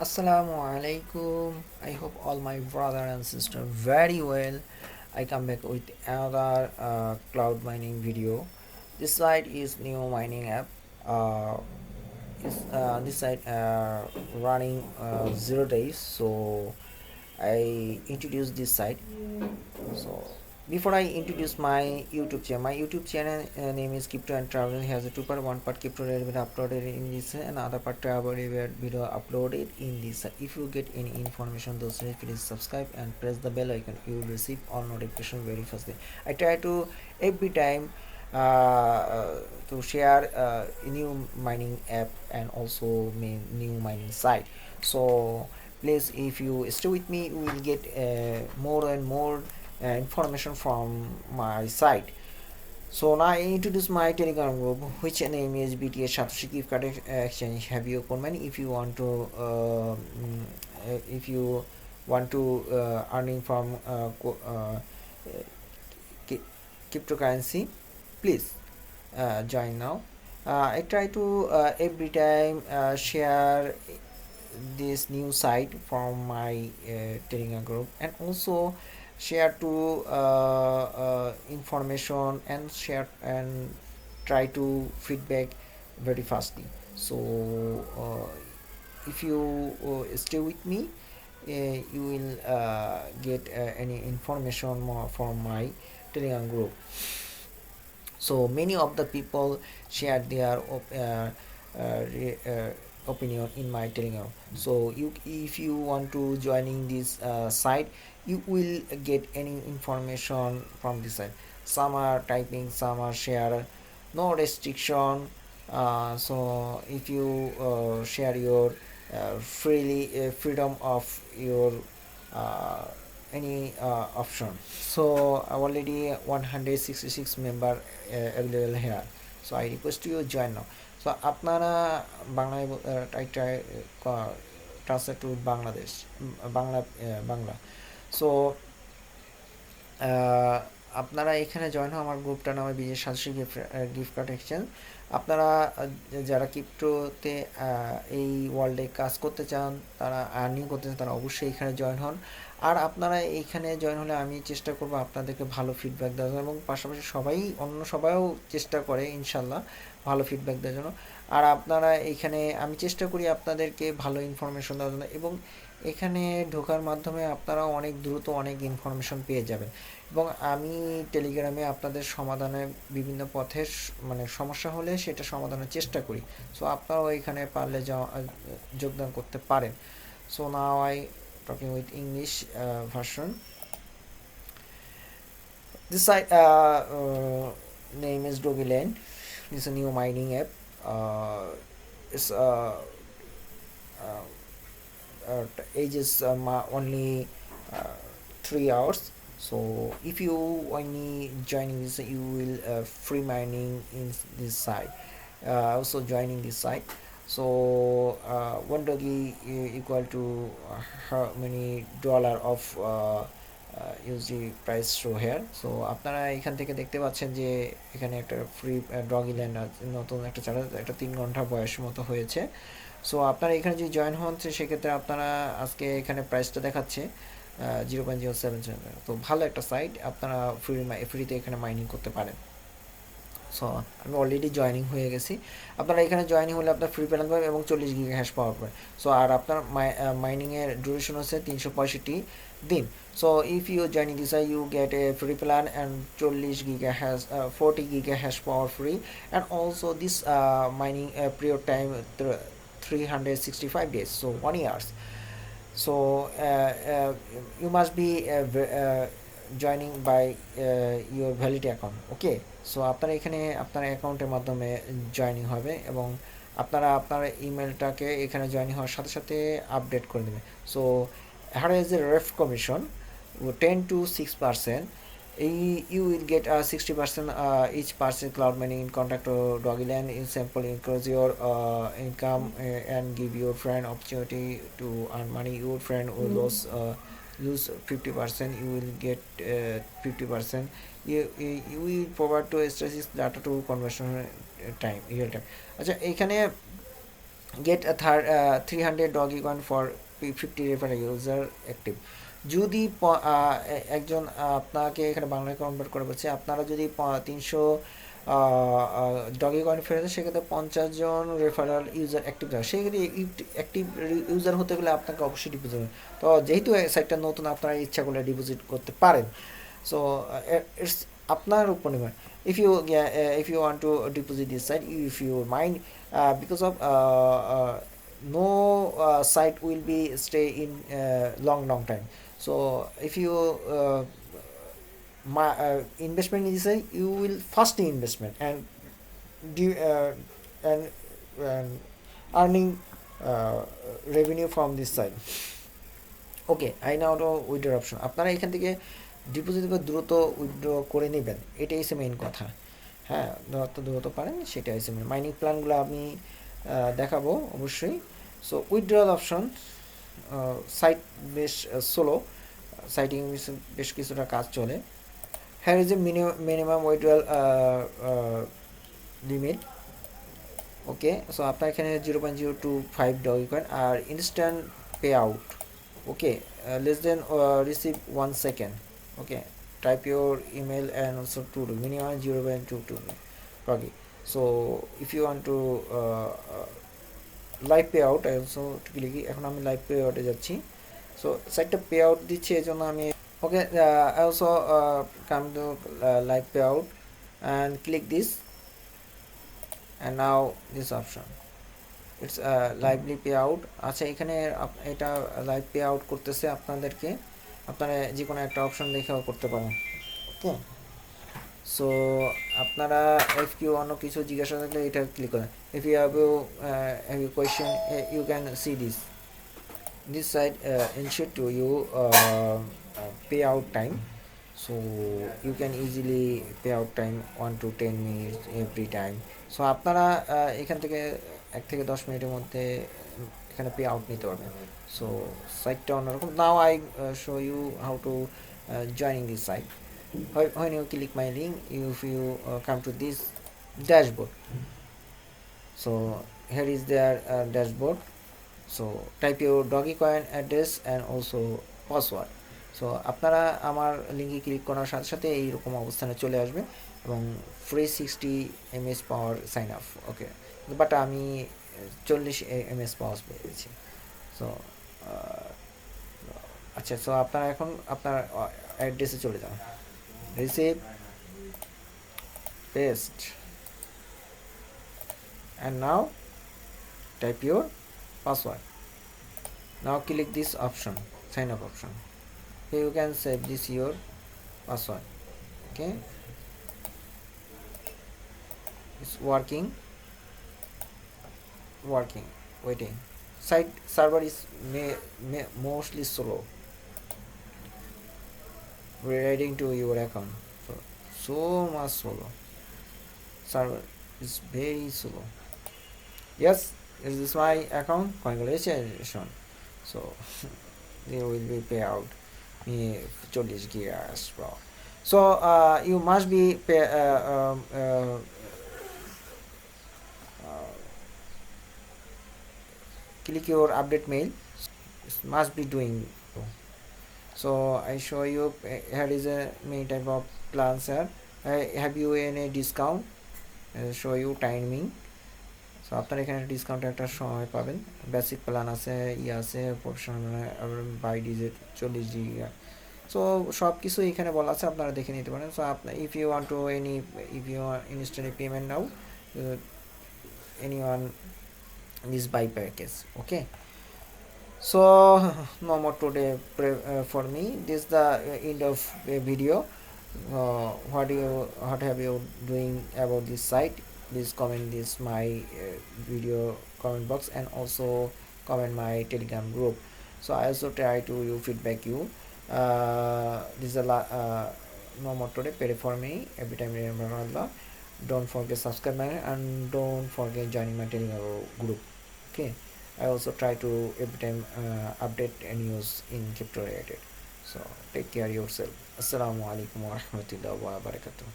Assalamu alaikum. I hope all my brother and sister very well. I come back with another cloud mining video. This site is new mining app. Uh, this site running 0 days. So I introduced this site. So before I introduce my YouTube channel name is Crypto and Travel. It has a two part, one part crypto related uploaded in this, and other part travel related video uploaded in this. If you get any information, those please subscribe and press the bell icon. You will receive all notification very firstly. I try to every time to share a new mining app and also new mining site. So please, if you stay with me, you will get more and more information from my site. So now I introduce my Telegram group, which name is BTS Satoshi Gift Card Exchange. Have you open many? If you want to earning from cryptocurrency, please join now. I try to every time share this new site from my Telegram group, and also share to information and share and try to feedback very fastly. So if you stay with me, you will get any information more from my Telegram group. So many of the people share their opinion in my Telegram. So if you want to joining this site, you will get any information from this site. Some are typing, some are share, no restriction. So if you share your freedom of your uh, any option. So already 166 member available here. So I request you join now. So আপনারা বাংলায় translate to Bangladesh Bangla. So আপনারা এখানে join হন, আমার গ্রুপটার নামে বিজয় Satoshi gift card exchange. আপনারা যারা ক্রিপ্টোতে এই ওয়ার্ল্ডে কাজ করতে চান, তারা আর্নিং করতে চান, তারা অবশ্যই এখানে জয়েন হন। আর আপনারা এইখানে জয়েন হলে আমি চেষ্টা করব আপনাদেরকে ভালো ফিডব্যাক দেওয়ার জন্য, এবং পাশাপাশি অন্য সবাইও চেষ্টা করে ইনশাল্লাহ ভালো ফিডব্যাক দেওয়ার জন্য। আর আপনারা এইখানে আমি চেষ্টা করি আপনাদেরকে ভালো ইনফরমেশন দেওয়ার জন্য, এবং এখানে ঢোকার মাধ্যমে আপনারা অনেক দ্রুত অনেক ইনফরমেশন পেয়ে যাবেন। এবং আমি টেলিগ্রামে আপনাদের সমাধানের বিভিন্ন পথের মানে সমস্যা হলে সেটা সমাধানের চেষ্টা করি। সো আপনারাও এখানে পারলে যোগদান করতে পারেন। So now I talking with English version. This site name is Dogeland. It's a new mining app. It's age is only 3 hours. So if you only joining this, you will free mining in this site. Also joining this site. So one doggy equal to how many dollar of ইউজি price show here. So আপনারা এখান থেকে দেখতে পাচ্ছেন যে এখানে একটা free doggy land নতুন একটা চালু, একটা 3 ঘন্টা বয়স মতো হয়েছে। সো আপনারা এখানে যদি জয়েন হন, সেক্ষেত্রে আপনারা আজকে এখানে প্রাইসটা দেখাচ্ছে 0.077। তো ভালো একটা সাইট, আপনারা ফ্রিতে এখানে মাইনিং করতে পারেন। সো আমি অলরেডি জয়েনিং হয়ে গেছি। আপনারা এখানে জয়েনিং হলে আপনার ফ্রি প্ল্যান পাবেন এবং 40 গিগা হ্যাশ পাওয়ার পাবেন। সো আর আপনার মাইনিংয়ের ডিউরেশন হচ্ছে 365 দিন। So if you joining this you get a free plan and 40 giga hash 40 giga hash power free, and also this mining period time 365 days, so 1 year. So you must be joining by your valid account. Okay, so আপনারা এখানে আপনার অ্যাকাউন্টের মাধ্যমে joining হবে, এবং আপনারা আপনার ইমেলটাকে এখানে জয়েনিং হওয়ার সাথে সাথে আপডেট করে দেবে। So her is a ref commission 10 to 6%. You will get 60% each person cloud mining in contact to Dogeland. In sample increase your income and give your friend opportunity to earn money. Your friend will lose 50%, you will get 50%. You will provide to statistics data to conversion time real time. আচ্ছা, এখানে get a 300 Dogecoin for 50 referral user active. যদি একজন আপনাকে এখানে বাংলায় convert করে বলছে, আপনারা যদি 300 ডগিকয়েন ফেরত সেক্ষেত্রে 50 জন রেফারাল ইউজার অ্যাক্টিভ থাকে। সেক্ষেত্রে অ্যাক্টিভ ইউজার হতে গেলে আপনাকে অবশ্যই ডিপোজিট করবেন। তো যেহেতু সাইটটা নতুন, আপনারা ইচ্ছা করলে ডিপোজিট করতে পারেন। সো ইটস আপনার উপর নির্ভর। If you want to deposit this site, if you mind, because of no site will be stay in long time. So if you investment in this site, you will first investment and do and earning revenue from this site. Okay, I now তো withdraw option. আপনারা এখান থেকে deposit করে দ্রুত withdraw করে নেবেন, এটাই হচ্ছে মেইন কথা। হ্যাঁ, যত দ্রুত পারেন সেটাই হচ্ছে মেইন। মাইনিং প্ল্যানগুলো আমি দেখাবো অবশ্যই। সো উইথড্রয়াল অপশন, সাইট বেশ স্লো, সাইটিং বেশ কিছুটা কাজ চলে। Here is a minimum withdrawal limit. Okay, so আপনার এখানে 0.025 Dogecoin আর instant payout. Okay, less than receive 1 second. Okay, type your email and also to do minimum 0.22. Okay, so if you want to live payout, I also click এখন আমি live payout এ যাচ্ছি। so সাইটটা payout দিচ্ছে এজন্য আমি okay, I also come to live payout and click this, and now this option, it's lively pay out. আচ্ছা, এখানে এটা লাইভ পে আউট করতেছে আপনাদেরকে, আপনারা যে কোনো একটা অপশন দেখেও করতে পারেন। ওকে, সো আপনারা ইফ ইউ অন্য কিছু জিজ্ঞাসা থাকলে এটা ক্লিক করেন। If you have you question, you can see this side ensure to you payout time, so you can easily payout time 1 to 10 minutes every time. so আপনারা এখান থেকে 1 থেকে 10 মিনিটের মধ্যে এখানে পে আউট নিতে পারবেন। সো সাইটটা অন্যরকম। Now I show you how to joining this site. When you click my link, if you come to this dashboard, so here is their dashboard. so type your Dogecoin address and also password. so আপনারা আমার লিঙ্কে click করার সাথে সাথে এইরকম অবস্থানে চলে আসবে এবং free 60 mAh power sine up. Okay, but আমি 40 mAh পাওয়ার পেয়েছি। সো আচ্ছা, সো আপনারা এখন আপনার অ্যাড্রেসে চলে যান, receive, paste, and now type your password. now click this option, sign up option. Here you can save this your password. Okay, it's working, waiting. Site server is mostly slow relating to your account, so much slow. Server is very slow. Yes, is this my account? Congratulations. So there will be payout me 40 gigas, bro. So you must be click your update mail, it must be doing. so I show you here is a many type of plans here. Have you any discount? show you timing. So আপনারা এখানে ডিসকাউন্টে একটা সময় পাবেন। Basic plan আছে, আছে professional by digit 40 GB. So সব কিছু এখানে বলা আছে, আপনারা দেখে নিতে পারেন। সো আপনার if you want to if you instantly payment now, anyone this buy package. Okay, so no more today for me. This is the end of a video. What have you doing about this site? Please comment this my video comment box, and also comment my Telegram group. so I also try to you feedback you. This is no more today, pay for me every time. Remember Allah, don't forget subscribe and don't forget joining my Telegram group. Okay, I also try to every time update news in crypto related. so take care yourself. Assalamu alaikum wa rahmatullahi wa barakatuh.